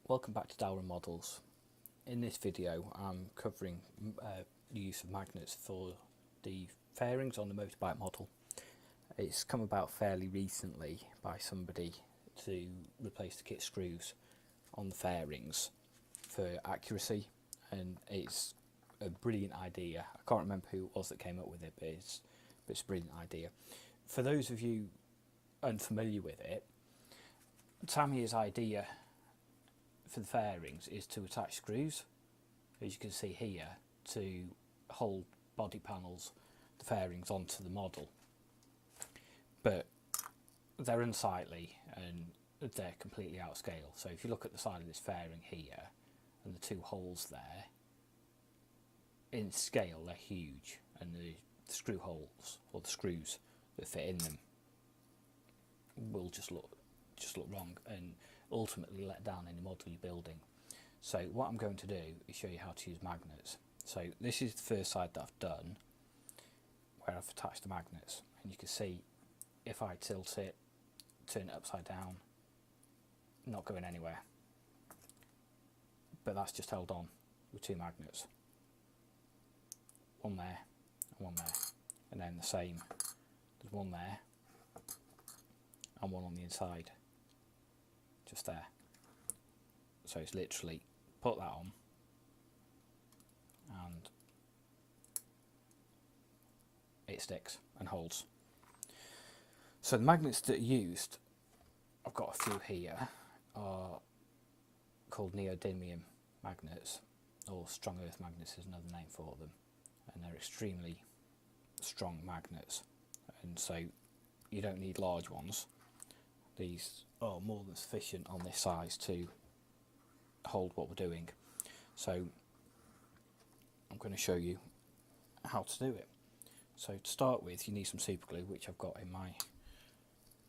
Welcome back to Dalren Models. In this video I'm covering the use of magnets for the fairings on the motorbike model. It's come about fairly recently by somebody to replace the kit screws on the fairings for accuracy, and it's a brilliant idea. I can't remember who it was that came up with it, but it's a brilliant idea. For those of you unfamiliar with it, Tamiya's idea for the fairings is to attach screws, as you can see here, to hold body panels, the fairings, onto the model. But they're unsightly and they're completely out of scale. So if you look at the side of this fairing here and the two holes there, in scale they're huge, and the screw holes or the screws that fit in them will just look wrong and ultimately let down any model you're building. So what I'm going to do is show you how to use magnets. So this is the first side that I've done, where I've attached the magnets, and you can see if I tilt it, turn it upside down, not going anywhere, but that's just held on with two magnets, one there and one there, and then the same, there's one there and one on the inside, just there. So it's literally put that on and it sticks and holds. So the magnets that are used, I've got a few here, are called Neodymium magnets, or strong earth magnets is another name for them, and they're extremely strong magnets, and so you don't need large ones. These are more than sufficient on this size to hold what we're doing. So I'm going to show you how to do it. So to start with, you need some super glue, which I've got in my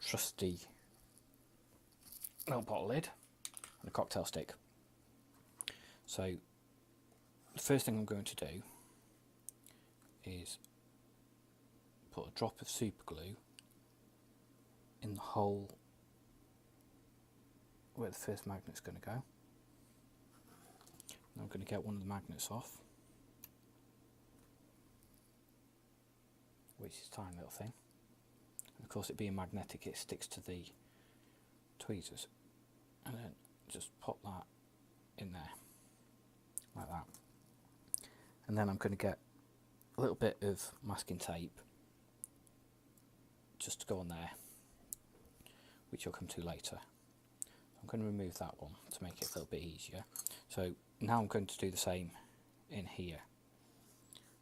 trusty milk bottle lid, and a cocktail stick. So the first thing I'm going to do is put a drop of super glue in the hole where the first magnet's going to go. Now I'm going to get one of the magnets off, which is a tiny little thing. And of course, it being magnetic, it sticks to the tweezers, and then just pop that in there like that. And then I'm going to get a little bit of masking tape just to go on there, which I'll come to later. I'm going to remove that one to make it a little bit easier. So now I'm going to do the same in here.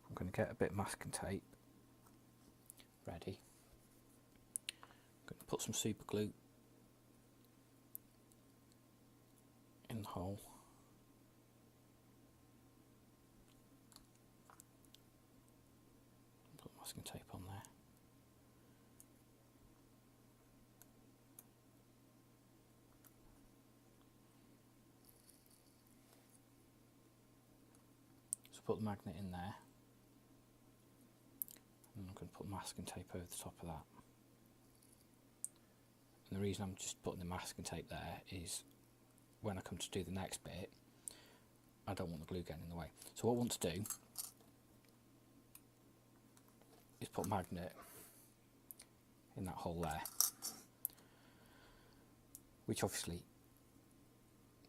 I'm going to get a bit of masking tape ready. I'm going to put some super glue in the hole. Put masking tape on there. Put the magnet in there, and I'm going to put masking tape over the top of that. And the reason I'm just putting the masking tape there is when I come to do the next bit, I don't want the glue getting in the way. So what I want to do is put a magnet in that hole there, which obviously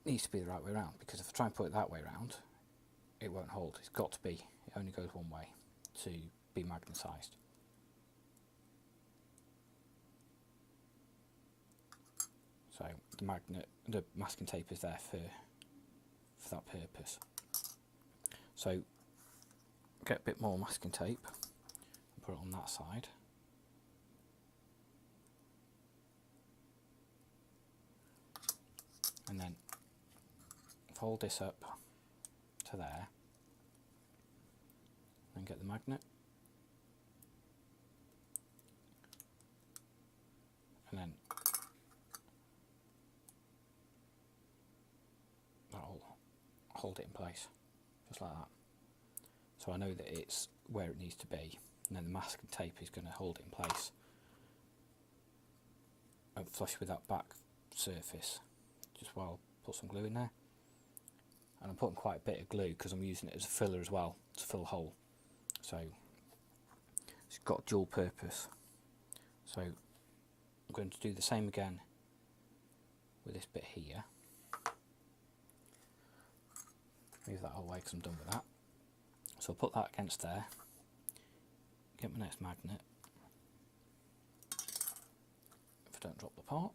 needs to be the right way around, because if I try and put it that way around, it won't hold. It's got to be, it only goes one way to be magnetised. So the masking tape is there for that purpose. So get a bit more masking tape and put it on that side. And then fold this up to there and get the magnet, and then that'll hold it in place just like that. So I know that it's where it needs to be, and then the masking tape is going to hold it in place and flush with that back surface just while put some glue in there. And I'm putting quite a bit of glue because I'm using it as a filler as well, to fill a hole. So it's got dual purpose. So I'm going to do the same again with this bit here. Move that whole way because I'm done with that. So I'll put that against there. Get my next magnet. If I don't drop the part.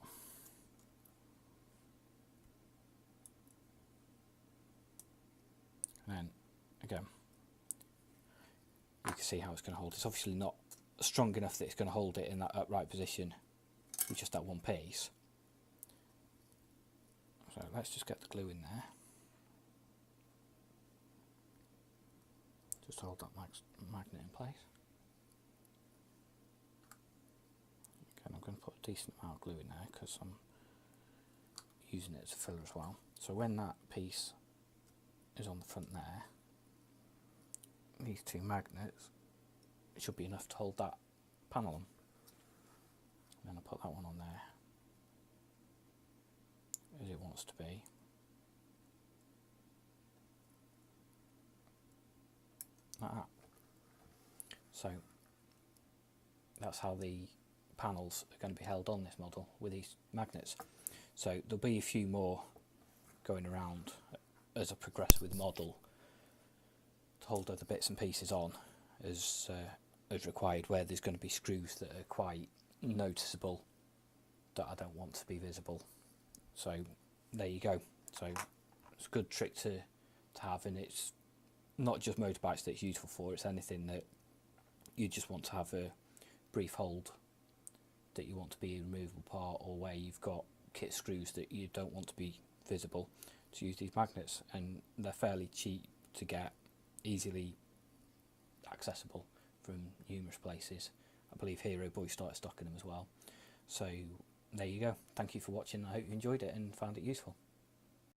And then again, you can see how it's going to hold. It's obviously not strong enough that it's going to hold it in that upright position with just that one piece. So let's just get the glue in there. Just hold that magnet in place. Again, I'm going to put a decent amount of glue in there because I'm using it as a filler as well. So when that piece is on the front there, these two magnets, it should be enough to hold that panel on. And then I'll put that one on there as it wants to be. Like that. So that's how the panels are going to be held on this model with these magnets. So there'll be a few more going around as I progress with the model to hold other bits and pieces on as required, where there's going to be screws that are quite noticeable that I don't want to be visible. So there you go. So it's a good trick to have, and it's not just motorbikes that it's useful for, it's anything that you just want to have a brief hold that you want to be a removable part, or where you've got kit screws that you don't want to be visible, to use these magnets. And they're fairly cheap to get, easily accessible from numerous places. I believe Hero Boy started stocking them as well. So there you go. Thank you for watching. I hope you enjoyed it and found it useful.